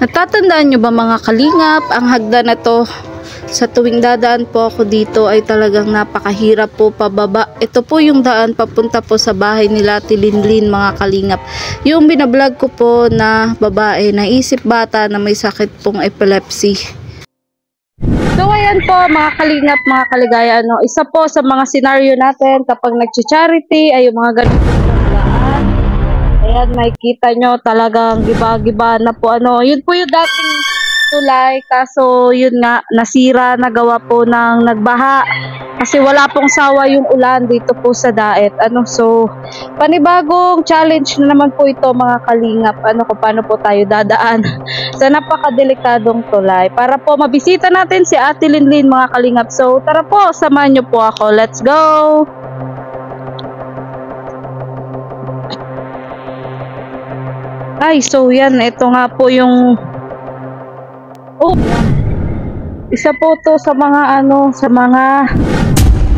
Natatandaan nyo ba mga kalingap, ang hagdan na to sa tuwing dadaan po ako dito ay talagang napakahirap po pababa. Ito po yung daan papunta po sa bahay nila Tilinlin mga kalingap. Yung binablog ko po na babae na isip bata na may sakit pong epilepsy. So ayan po mga kalingap, mga kaligaya, isa po sa mga senaryo natin kapag nag-charity ay yung mga ganito. Ayan, makikita nyo talagang giba-giba na po yun po yung dating tulay, kaso yun nga nasira, nagawa po ng nagbaha kasi wala pong sawa yung ulan dito po sa Daet. So panibagong challenge na naman po ito mga kalingap, kung paano po tayo dadaan sa napakadelikadong tulay para po mabisita natin si Ate Linlin mga kalingap. So tara po, samahan nyo po ako, let's go. Ay, so yan, ito nga po yung isa po to sa mga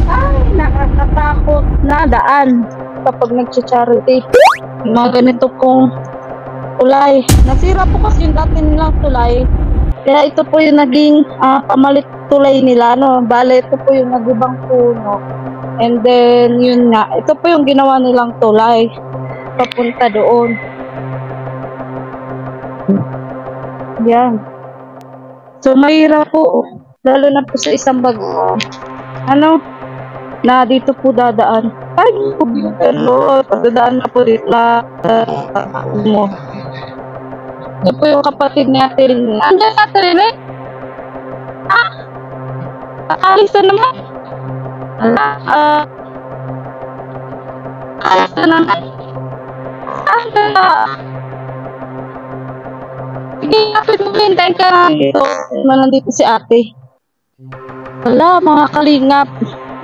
ay, nakakatakot na daan kapag nag-charity. Mga ganito pong tulay. Nasira po kasi yung dati nilang tulay. Kaya ito po yung naging pamalit tulay nila, Bale, ito po yung nagibang puno. And then, yun nga, ito po yung ginawa nilang tulay papunta doon. Yan. So mahirap po, lalo na po sa isang bago. Na dito po dadaan. Ay, computer Lord, dadaan na po dito. Ito po yung kapatid ni Ate Rini. Andiyan Ate Rini? Alis na naman. Alis na naman. Sige, kapit mo hintay ka na dito. Nandito si ate. Wala, mga kalingap.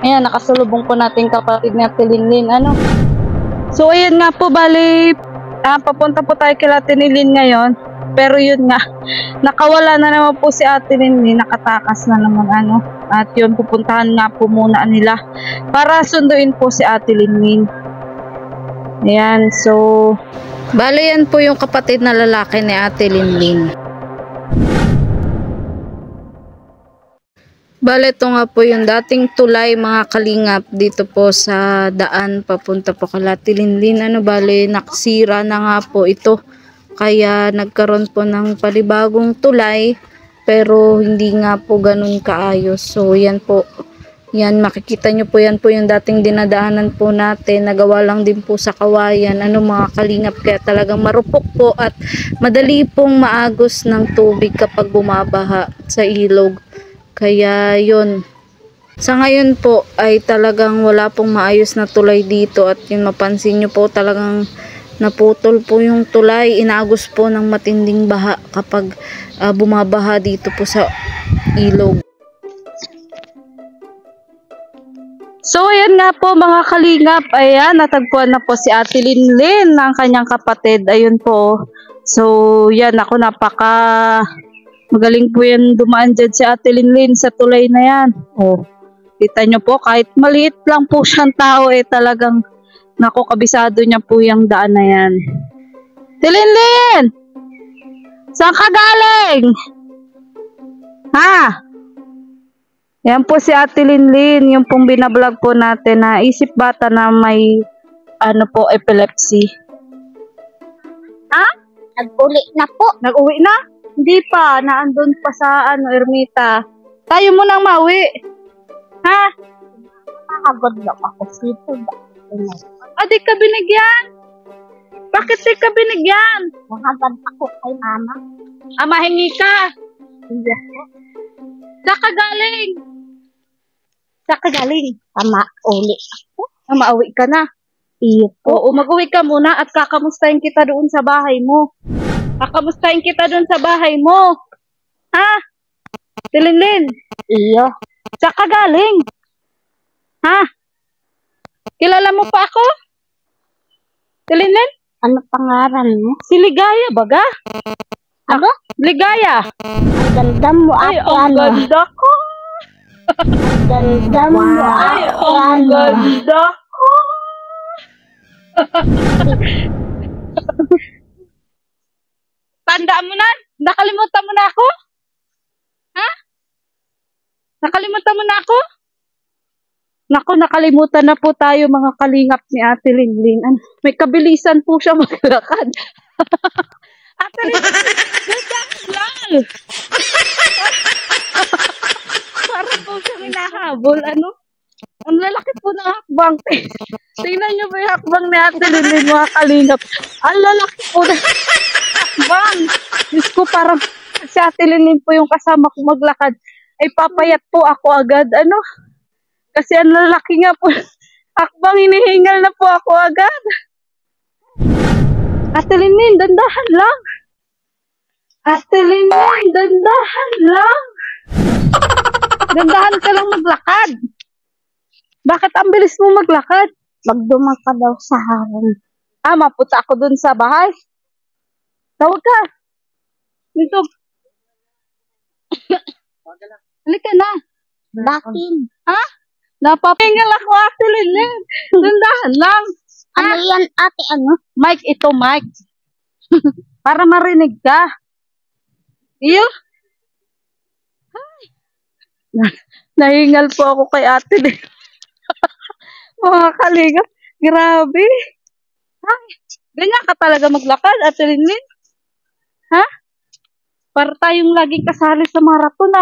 Ayan, nakasalubong po natin kapatid ni Ate Linlin. So, ayan nga po, bali, papunta po tayo kay Ate Linlin ngayon. Pero yun nga, nakawala na naman po si Ate Linlin. Nakatakas na naman, At yun, pupuntahan nga po muna nila para sunduin po si Ate Linlin. Ayan, so bale yan po yung kapatid na lalaki ni Ate Linlin. Bale, ito nga po yung dating tulay mga kalingap dito po sa daan papunta po kay Ate Linlin. Bale, nakasira na nga po ito. Kaya nagkaroon po ng palibagong tulay pero hindi nga po ganun kaayos. So yan po. Yan, makikita nyo po yan po yung dating dinadaanan po natin. Nagawa lang din po sa kawayan. Mga kalingap, kaya talagang marupok po at madali pong maagos ng tubig kapag bumabaha sa ilog. Kaya yun. Sa ngayon po ay talagang wala pong maayos na tulay dito. At yun, mapansin nyo po talagang naputol po yung tulay. Inagos po ng matinding baha kapag bumabaha dito po sa ilog. So ayan nga po mga kalingap, ayan, natagpuan na po si Ate Linlin ng kanyang kapatid, ayun po. So yan, ako magaling po yan dumaan dyan si Ate Linlin sa tulay na yan. Kita nyo po, kahit maliit lang po siyang tao, talagang kabisado niya po yung daan na yan. Ate Linlin! Saan ka galing? Ha? Yan po si Ate Linlin, yung pong binablog po natin na isip bata na may epilepsy. Nag-uli na po. Nag-uwi na? Hindi pa, naandun pa sa ermita. Tayo mo nang mauwi. Ha? Nakagod lang ako dito. Di ka binigyan? Bakit di ka binigyan? Nakagod ako kay mama. Mahingi ka? Hindi po. Saan ka galing? Saan ka galing? Uli ako. Mauwi ka na? Iyo po. Oo, mag-uwi ka muna at kakamustahin kita doon sa bahay mo. Kakamustahin kita doon sa bahay mo. Ha? Linlin? Iyo. Saan ka galing? Ha? Kilala mo pa ako? Linlin? Ano pangalan mo? Si Ligaya, baga? Ano? Ligaya. Ang ganda mo, Ay, ate, ang ganda ko. Ang ganda mo, Ay, ate, ang ganda ko. Tanda mo na, Nakalimutan mo na ako? Ha? Nakalimutan mo na ako? Naku, nakalimutan na po tayo mga kalingap ni Ate Linlin. May kabilisan po siya maglakad. Ate Linlin, lang. Parang po siyang hinahabol. Ano? Ang lalaki po ng hakbang. Tingnan niyo po yung hakbang ni Ate Linlin, mga kalingap. Ang lalaki po ng hakbang. Diyos ko, parang si Ate Linlin po yung kasama ko maglakad. Ay papayat po ako agad. Ano? Kasi ang lalaki nga po. Hakbang, hinihingal na po ako agad. Ate Linlin, dandahan lang. Ate Linlin, dandahan lang. Dandahan ka lang maglakad. Bakit ang bilis mo maglakad? Magdumang ka daw sa harang. Mapunta ako dun sa bahay. Tawag ka. Dito. Halika na. Bakit? Ha? Napapahingal ako, Ate Linlin. Dandahan lang. Ano yan, ate, ano? Mic ito, mic. Para marinig ka. Iyo. Nahingal po ako kay Ate Linlin. Mga kalingap. Grabe. Ay, ganyan ka talaga maglakad, Ate Linlin? Ha? Para tayong laging kasali sa marathon,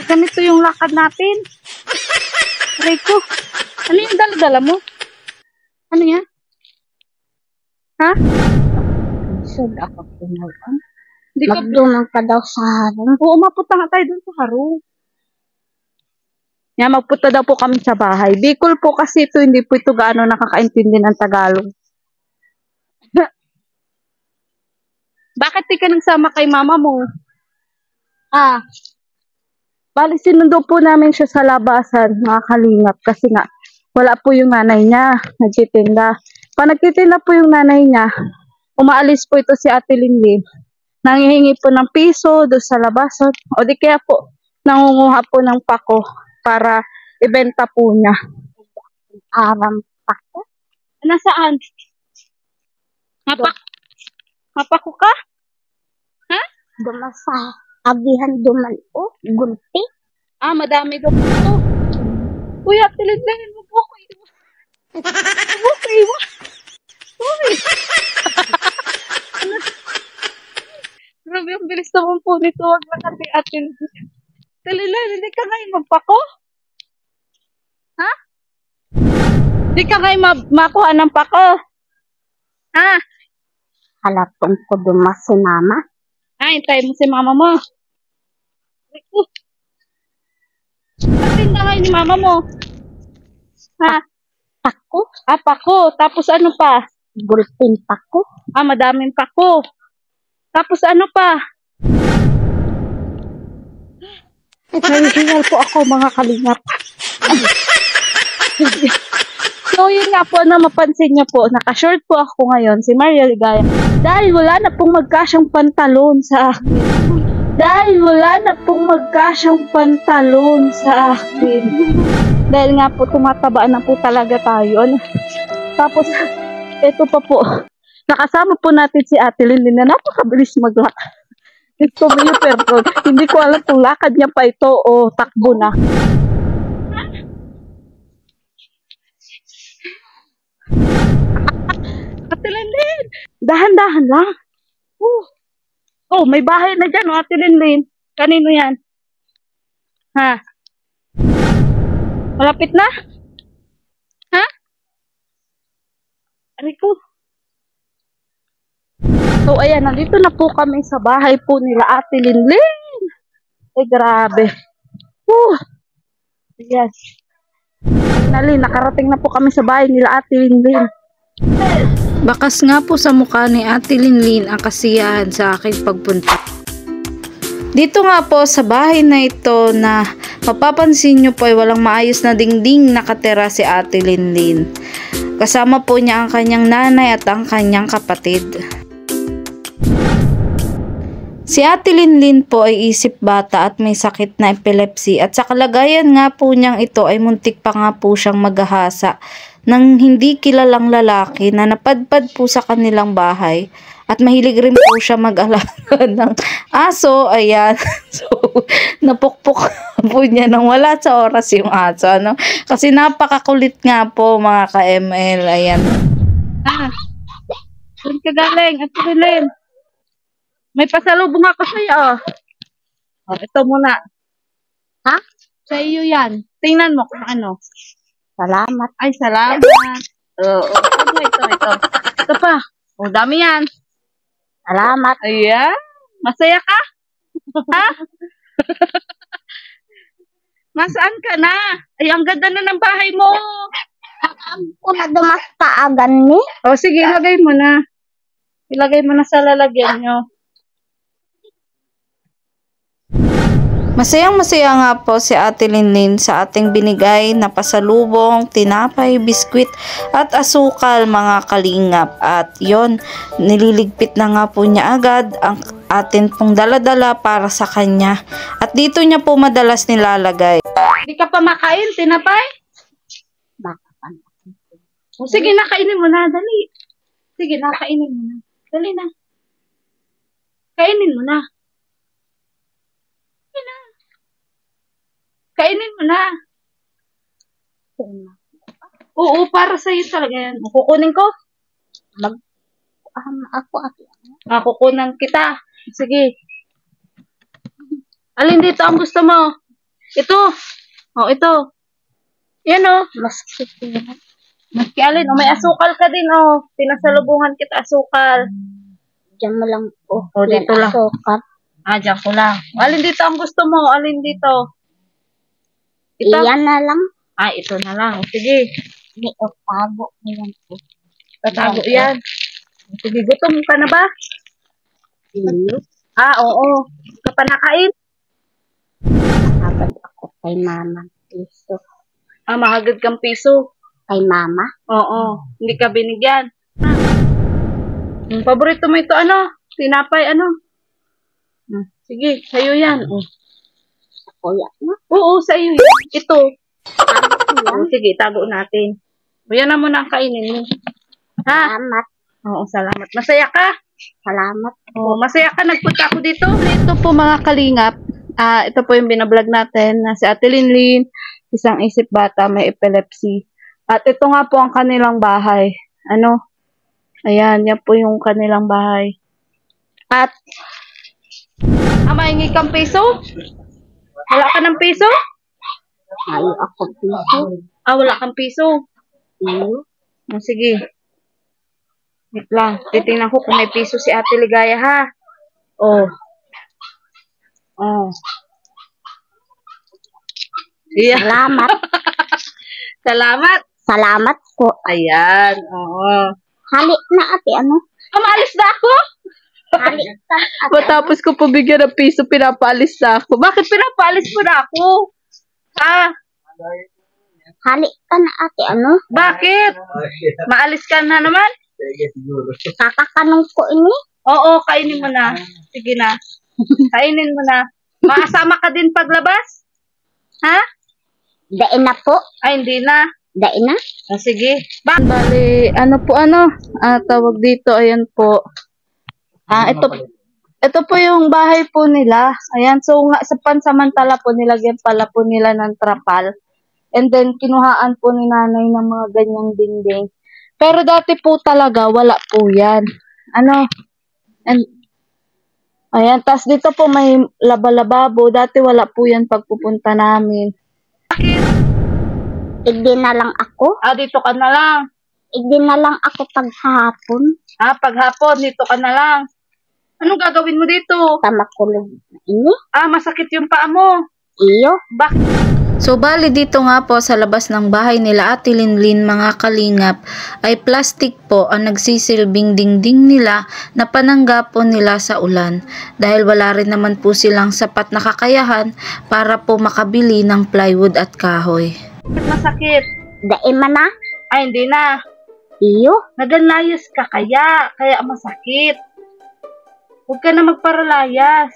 Ganito yung lakad natin. Rico, ano yung dala-dala mo? Ano yan? Ha? Sud ako pinag-an. Hindi ka... Magdumang ka daw sa harang. Oo, mapunta nga tayo dun sa harong. Yan, magpunta daw po kami sa bahay. Bicol po kasi ito, hindi po ito gaano nakakaintindi ng Tagalog. Bakit di ka nagsama kay mama mo? Bali, sinundo po namin siya sa labasan, mga kalingap. Kasi nga, wala po yung nanay niya. Nagtitinda. Pag nagtitinda po yung nanay niya, umaalis po ito si Ate Linlin. Nangihingi po ng piso doon sa labasan. O di kaya po, nangunguha po ng pako para ibenta po niya. Aram pako. Nasaan? Mapako ka? Ha? Duma sa abihan duman o. Gulpi. Madami daw po. Uy, Ate Linlin, mo po ako iwan. Mo po iwan. Uy. Grabe, ang bilis naman po nito. Wag na kasi Ate Linlin. Ate Linlin, hindi ka ngayon magpako? Ha? Hindi ka ngayon makuha ng pako? Ha? Halatong ko duma si mama. Hintayin mo si mama mo. Patinda ngayon ni mama mo. Ha? Pako. Pako. Tapos ano pa? Gulpin pako. Madaming pako. Tapos ano pa? Nahihingal po ako, mga kalingap. So, yun nga po na mapansin niyo po, naka-short po ako ngayon, si Maria Ligaya. Dahil wala na pong magkasyang pantalon sa akin. Dahil wala na pong magkasyang pantalon sa akin. Dahil nga po, tumataba na po talaga tayo. Tapos, ito pa po. Nakasama po natin si Ate Linlin na napakabilis maglakad. Ito mo yung pero hindi ko alam kung lakad niya pa ito o takbo na. Ate Linlin, dahan-dahan lang. May bahay na dyan, Ate Linlin. Kanino yan? Ha? Malapit na? Ha? Rico. So, ayan, nandito na po kami sa bahay po nila Ate Linlin. Grabe. Yes. Finally, nakarating na po kami sa bahay nila Ate Linlin. Bakas nga po sa mukha ni Ate Linlin ang kasiyahan sa aking pagpunta. Dito nga po sa bahay na ito na mapapansin nyo po ay walang maayos na dingding nakatira si Ate Linlin. Kasama po niya ang kanyang nanay at ang kanyang kapatid. Si Ate Linlin po ay isip bata at may sakit na epilepsy at sa kalagayan nga po niyang ito ay muntik pa nga po siyang maghahasa ng hindi kilalang lalaki na napadpad po sa kanilang bahay. At mahilig rin po siya mag-alaga ng aso. Ayan. So, napukpok po niya nang wala sa oras yung aso. Ano? Kasi napakakulit nga po mga ka-ML. Ayan. Saan ka galing? At Rilin? May pasalubong ako sa'yo. Oh, ito muna. Ha? Sa iyo yan. Tingnan mo kung ano. Salamat. Ay, salamat. Oo. Ito. Ito pa. Oh, dami yan. Salamat. Ayan. Masaya ka? Ha? Nasaan ka na? Ay, ang ganda na ng bahay mo. Ako na dumas kaagan ni. O, sige, ilagay mo na. Ilagay mo na sa lalagyan nyo. Masayang-masaya nga po si Ate Linlin sa ating binigay na pasalubong, tinapay, biskwit at asukal mga kalingap. At yon, nililigpit na nga po niya agad ang atin pong daladala para sa kanya. At dito niya po madalas nilalagay. Hindi ka pa makain, tinapay? O, sige, nakainin mo na, dali. Sige, nakainin mo na. Dali na. Kainin mo na. Kainin mo na. Oo, para sa'yo talaga yan. Kukunin ko? Kukunan kita. Sige. Alin dito ang gusto mo? Ito. Oh, ito. Yan oh. Maski alin. Oh, may asukal ka din oh. Pinasalubungan kita asukal. Diyan mo lang po. Oh, dito lang. Asukal. Diyan ko lang. Alin dito ang gusto mo? Alin dito? Ito? Iyan na lang. Ito na lang. Sige. Hindi o tago. Iyan po. Tatago yan. Sige, gutom ka na ba? Iyo. Oo. Ka pa nakain? Nakagad ako kay mama. Piso. Mahagad kang piso. Kay mama? Oo. Hindi ka binigyan. Paborito mo ito ano? Tinapay ano? Sige, sa'yo yan. Kuya na. Oo, sa'yo yan. Ito. Sige, tago natin. Yan na muna ang kainin mo. Ha? Salamat. Oo, salamat. Masaya ka? Salamat. Oo, masaya ka. Nagpunta ako dito. Ito po mga kalingap. Ito po yung binablog natin na si Ate Linlin, isang isip bata, may epilepsy. At ito nga po ang kanilang bahay. Ano? Ayan, yan po yung kanilang bahay. At, mahingi kang piso? Wala ka ng piso? Ayaw ako piso. Wala kang piso. Iyo. Sige. Wait lang. Titingnan ko kung may piso si Ate Ligaya, ha? Oh. Yeah. Salamat. Salamat. Salamat po. Ayan. Oo. Halik na ate ano? Maalis na ako? Halik na ate. Matapos ko pabigyan ng piso, pinapaalis na ako. Bakit pinapaalis mo na ako? Ha? Halik ka na ate ano? Bakit? Maalis ka na naman? Kakakanong ko ini? Oo, kainin mo na. Sige na. Kainin mo na. Makasama ka din paglabas? Ha? Dain na po. Hindi na. Dain na? Sige. Bali, tawag dito, ayan po. Ito po yung bahay po nila. Ayan, so nga, sa pansamantala po, nilagyan pala po nila ng trapal. And then, kinuhaan po ni nanay ng mga ganyang dingding. Pero dati po talaga, wala po yan. Ayan, tas dito po may laba-lababo. Dati wala po yan pagpupunta namin. Hindi na lang ako. Dito ka na lang. Hindi na lang ako paghapon. Paghapon, dito ka na lang. Anong gagawin mo dito? Tamakulog na ini. Masakit yung paa mo. Iyo. Bakit? So, bali dito nga po sa labas ng bahay nila Ate Linlin, mga kalingap, ay plastic po ang nagsisilbing dingding nila na panangga po nila sa ulan. Dahil wala rin naman po silang sapat na kakayahan para po makabili ng plywood at kahoy. Masakit? Dain man na. Hindi na. Iyo. Nagalayas ka kaya masakit. Huwag ka na magparalayas.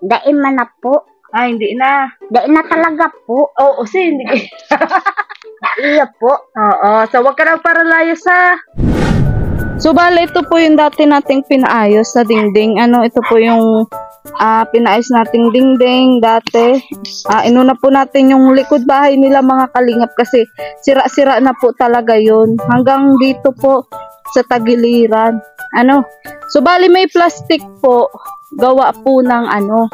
Dain man na po. Hindi na. Dain na talaga po. Oo, hindi. Iya po. Oo, so wag ka na paralayas ha. So bale, ito po yung dati nating pinaayos na dingding. Ano, ito po yung pinaayos nating dingding dati. Inuna po natin yung likod bahay nila mga kalingap kasi sira-sira na po talaga yun. Hanggang dito po sa tagiliran. Ano, so bale may plastic po. Gawa po ng ano,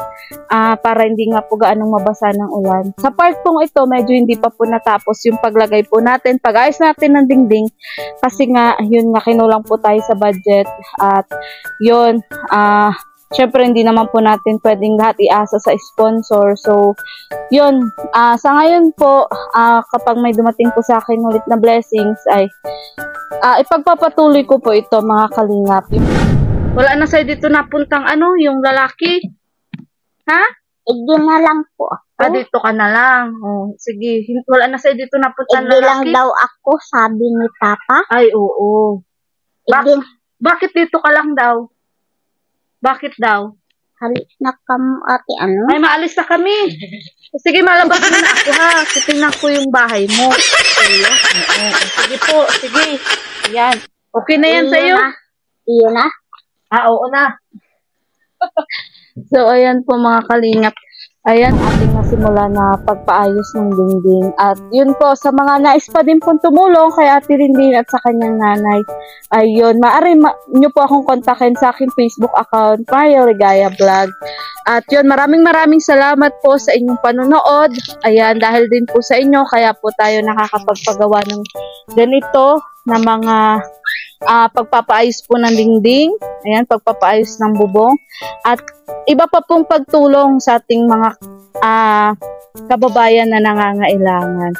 para hindi nga po gaanong mabasa ng ulan. Sa part pong ito, medyo hindi pa po natapos yung paglagay po natin, pag-ayos natin ng dingding, kasi nga, yun nga, kinulang po tayo sa budget, at yun, syempre hindi naman po natin pwedeng lahat iasa sa sponsor, so, yun, sa ngayon po, kapag may dumating po sa akin ulit na blessings, ay, ipagpapatuloy ko po ito mga kalingap. Wala na sa'yo dito napuntang ano, yung lalaki. Ha? Igi na lang po ako. Dito ka na lang. Oh, sige, wala na sa'yo dito napuntang Igi lang lalaki. daw ako, sabi ni Papa. Ay, oo. Igi, Bakit dito ka lang daw? Bakit daw? halis na kam ate ano? Ay, maalis na kami. Sige, malabas na ako ha. Titingnan ko yung bahay mo. Sa'yo. Oo. Sige po, sige. Yan. Okay na yan sa'yo? Iyo na. Oo na. So, ayan po mga kalingap. Ayan, ating nasimula na pagpaayos ng dingding. At yun po, sa mga nais pa din pong tumulong kay Ate Lindin at sa kanyang nanay. Ayun, maaari nyo po akong kontakin sa aking Facebook account, Mario Ligaya Vlog. At yun, maraming salamat po sa inyong panonood. Ayan, dahil din po sa inyo, kaya po tayo nakakapagpagawa ng ganito na mga pagpapaayos po ng dingding, ayan, pagpapaayos ng bubong, at iba pa pong pagtulong sa ating mga kababayan na nangangailangan.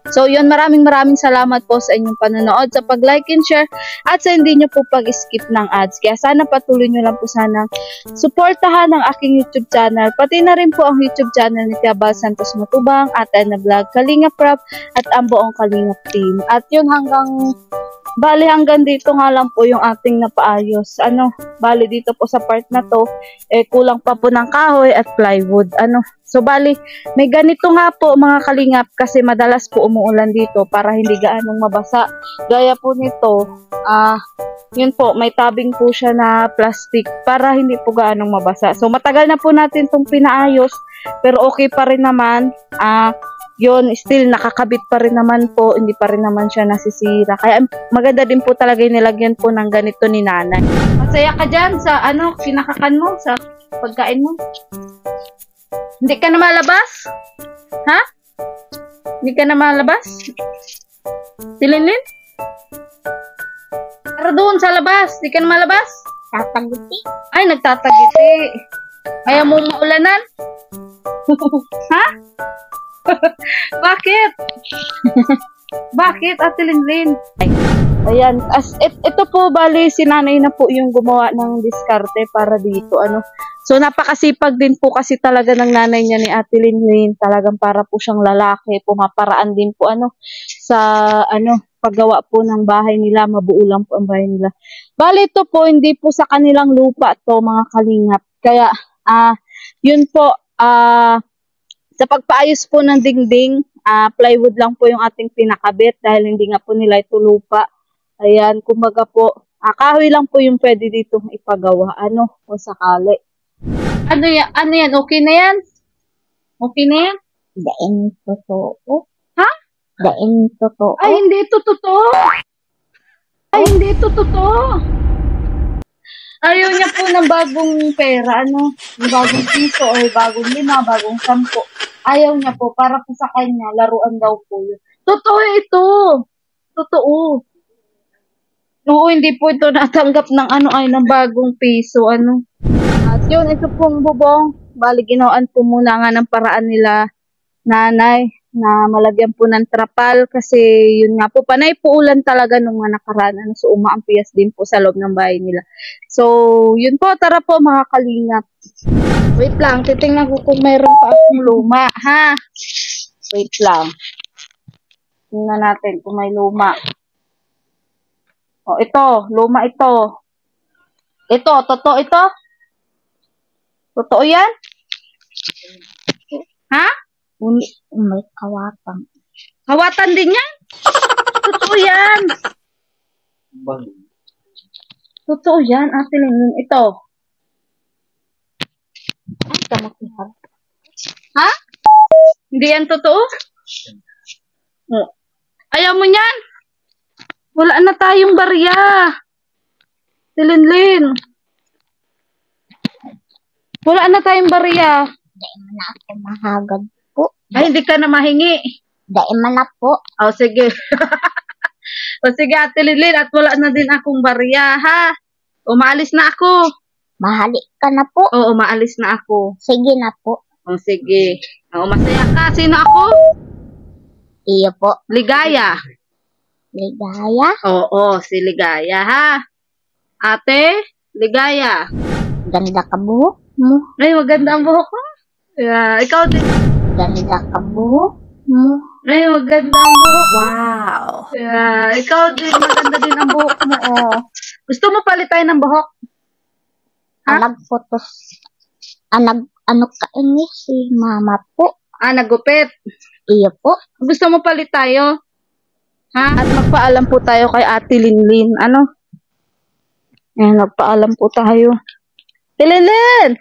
So yun, maraming salamat po sa inyong panonood, sa pag-like and share, at sa hindi nyo po pag-skip ng ads. Kaya sana patuloy nyo lang po sanang suportahan ang aking YouTube channel, pati na rin po ang YouTube channel ni Tia Bal Santos Matubang, at Ana Vlog, Kalingap Prab, at ang buong Kalingap team. At yun, hanggang dito nga lang po yung ating napaayos. Bali dito po sa part na to, kulang pa po ng kahoy at plywood. So bali, may ganito nga po mga kalingap kasi madalas po umuulan dito para hindi gaanong mabasa. Gaya po nito, yun po, may tabing po siya na plastic para hindi po gaanong mabasa. So matagal na po natin itong pinaayos, pero okay pa rin naman. Yun, still nakakabit pa rin naman po, hindi pa rin naman siya nasisira. Kaya maganda din po talaga yung nilagyan po ng ganito ni nanay. Masaya ka dyan sa kinakakan mo, sa pagkain mo? Hindi ka na malabas? Ha? Hindi ka na malabas? Silinlin? Tara doon sa labas, hindi ka na malabas? Tatagiti. Ay, nagtatagiti. Ayaw mo maulanan? Ha? Bakit? Bakit, Ate Linlin? Ayan, ito po, bali, si nanay na po yung gumawa ng diskarte para dito, So, napakasipag din po kasi talaga ng nanay niya ni Ate Linlin. Talagang para po siyang lalaki. Pumaparaan din po, sa, paggawa po ng bahay nila. Mabuo lang po ang bahay nila. Bali, ito po, hindi po sa kanilang lupa to mga kalingap. Kaya, yun po, sa pagpaayos po ng dingding, plywood lang po yung ating pinakabit dahil hindi nga po nila ito lupa. Ayan, kumbaga po, kahoy lang po yung pwede dito ipagawa, kung sakali. Ano yan? Okay na yan? Okay na yan? Daing totoo. Ha? Daing totoo. Ay, hindi ito totoo. Ay, hindi ito totoo. Ayaw niya po ng bagong pera, yung bagong piso o bagong 5, bagong 10. Ayaw niya po, para po sa kanya, laruan daw po yun. Totoo ito. Totoo. Oo, hindi po ito natanggap ng ng bagong piso, At yun, ito pong bubong. Bali, ginawan po muna nga ng paraan nila nanay na malagyan po ng trapal kasi yun nga po, panay po ulan talaga nung mga nakaraan. So, umaampias din po sa loob ng bahay nila. So, yun po, tara po mga kalingap. Wait lang, titingnan ko kung mayroon pa akong luma, ha? Wait lang. Tingnan natin kung may luma. Oh, ito, luma ito. Ito, totoo ito? Totoo yan? Ha? May kawatang. Hawatan din yan? Totoo yan. Totoo yan, Ate Linlin. Ito. Ay, kamukha. Ha? Hindi yan totoo? Oh. Ayaw mo yan? Wala na tayong barya. Ate Linlin. Wala na tayong barya. Dahil man na ako mahagad po. Ay, hindi ka na mahingi. Dahil man na po. O, sige. O, sige, Ate Linlin. At wala na din akong barya, ha? Umaalis na ako. Mahali ka na po. Oo, umaalis na ako. Sige na po. O, sige. O, masaya ka. Sino ako? Iyo po. Ligaya. Ligaya. Oo, si Ligaya, ha? Ate, Ligaya. Ganda ka buhok mo. Ay, maganda ang buhok ko. Yeah, ikaw din. Ganda ka buhok mo. Ay, maganda ang buhok. Wow. Yeah, ikaw din. Maganda din ang buhok mo, oh. Gusto mo palit tayo ng buhok? Ha? Nagphotos. Ano ka ini si mama po. Nagupit. Iyo po. Gusto mo palit tayo? Ha? At magpaalam po tayo kay Ate Linlin. Ano? Ayan, magpaalam po tayo. Ate Linlin!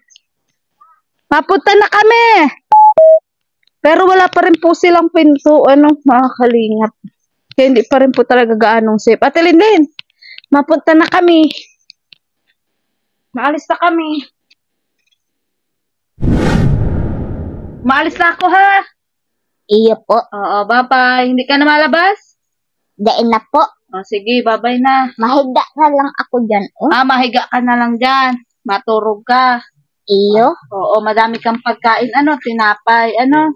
Mapunta na kami! Pero wala pa rin po silang pinto. Ano? Mga kalingap. Kaya hindi pa rin po talaga gaanong safe. Ate Linlin! Mapunta na kami. Maalis na kami. Maalis na ako, ha? Iyo po. Oo, bye-bye. Hindi ka na malabas? Dahil na po. Sige, bye-bye na. Mahiga na lang ako dyan. Oh. Mahiga ka na lang dyan. Maturog ka. Iyo. Oo, madami kang pagkain. Ano, tinapay. Ano?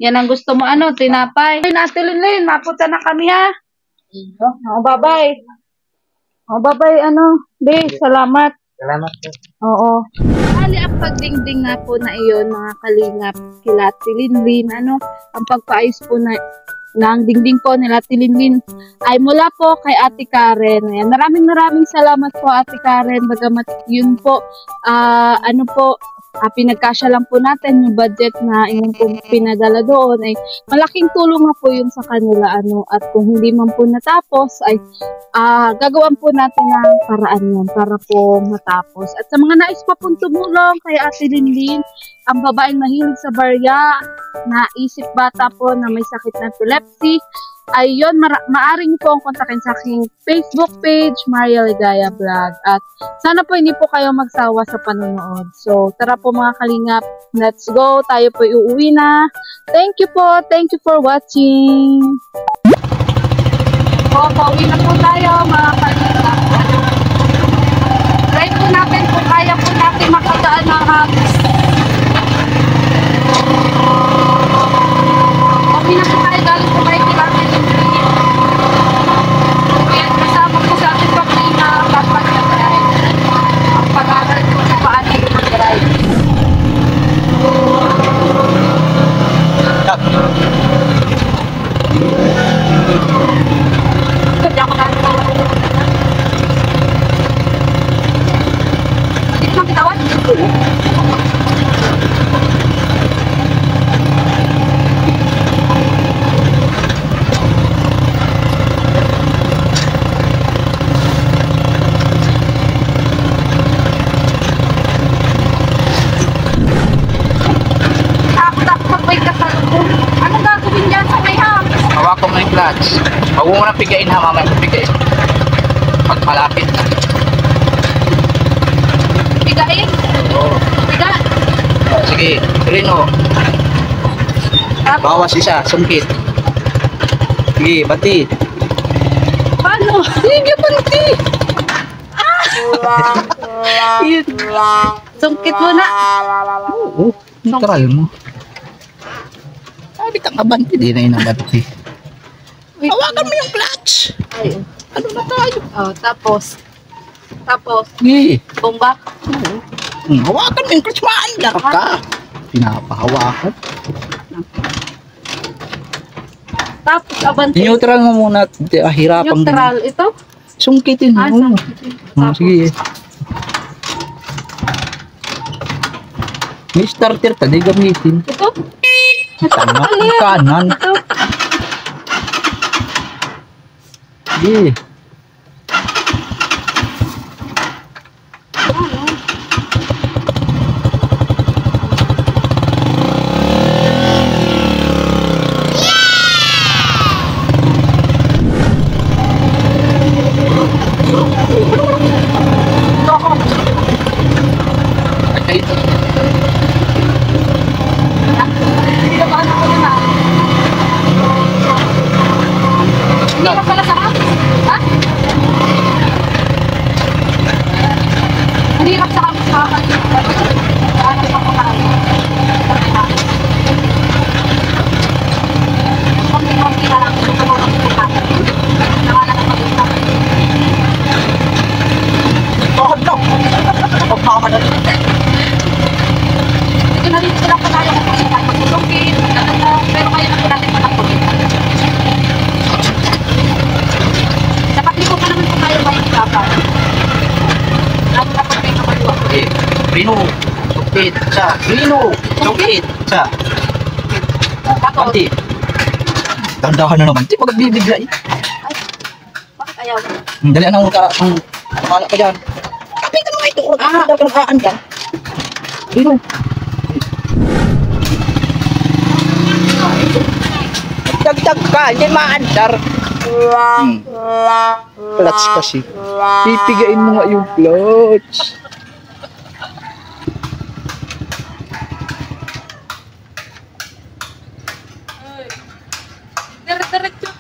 Yan ang gusto mo, ano, tinapay. Ate Linlin, mapunta na kami, ha? Iyo. Bye-bye. Bye-bye, ano. Salamat. Salamat po. Oo. Bali, ang pagdingding nga po na iyon, mga kalingap, kila Ate Linlin, ano, ang pagpaayos po ng dingding po nila Ate Linlin ay mula po kay Ate Karen. Ayan, maraming salamat po Ate Karen. Bagamat yun po, ano po, pinagkasya lang po natin yung budget na yung po pinadala doon ay malaking tulong na po yun sa kanila, ano, at kung hindi man po natapos ay gagawan po natin ng paraan yan para po matapos. At sa mga nais pa pong tumulong kay Ate Linlin, ang babaeng mahilig sa barya, naisip bata po na may sakit na epilepsy, ay yun, maaari niyo po ang kontakin sa aking Facebook page, Maria Ligaya Vlog. At sana po hindi po kayo magsawa sa panonood. So, tara po mga kalingap, let's go. Tayo po iuwi na. Thank you po. Thank you for watching. Pauwi na po tayo mga kalingap. Try po natin kung kaya po natin makagaan ng hagis. Pauwi na po tayo, galing po tayo kila Ate Linlin. Kaya kasama po sa ating pagkaina dapat mag-drive. Ang pag-aaral po sa paano yung mag-drive. Kaya ako natin ang hindi naman kitawan? Anong gagawin dyan sa may ham? Hawak ko mo yung clutch. Huwag mo nang pigain ha, mamaya mo pigain. Pag malapit na. Bigain? Oo. Biga? Sige, tuloy mo. Bawas isa, sungkit. Sige, bati. Paano? Sige, panti! Yun. Sungkit mo na. Oo, neutral mo. Sabi ka abanti, di na inabanti. Hawakan mo yung clutch. Ay, Ano na tayo? tapos, Sige. bomba. Hawakan mo yung clutch, maandar ka. Pinapahawakan. Tapos, abanti. Neutral mo muna, hirapan Neutral. Ito? Sungkitin mo. Sungkitin. Tapos, Sige. May starter ka, di gamitin. ito? Tama, kanan. Ito? Sige. Hindi ka pala sarap? Ha? Hindi ka sarap sa akin. Ano sa kumakain? Konti-konti na lang. Ito mo lang ito. Nakala ka pag-isa. Oh, no. Pagpaka na rin. Ito na rin sila pa tayo kung kasi tayo magtutungkin. Pero kaya na po natin patagpugin. Dapat di ko pa naman po tayo bayang dapat. Lalo na pag may kapaliwa. Eh, Rino. Sukit. Sa. Rino. Sukit. Sa. Tapos, Panti. Tandahan na naman. Di ba nagbibigla eh. bakit ayaw? Dali ang ka. Ang anak ka dyan. Kapitan mo ito. Dali ka nakaan dyan. Rino. Dagdag ka. Hindi maandar. Clutch kasi. Pipigain mo nga yung clutch.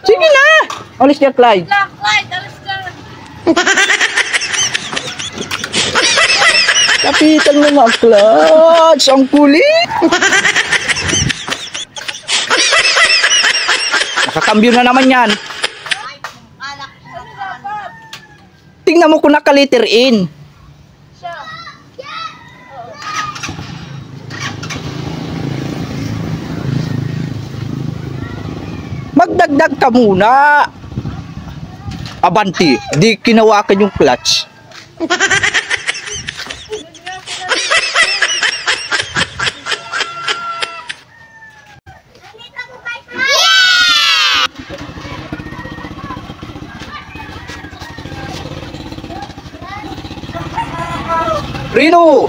Sige na! Alis niya, Clyde. Kapitan mo nga, clutch. Ang kulit. Nakakambyo na naman yan. Tingnan mo kung nakaliter in. Magdagdag ka muna. Abanti, di kinawakan yung clutch. Rino!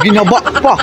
Ginaba pa.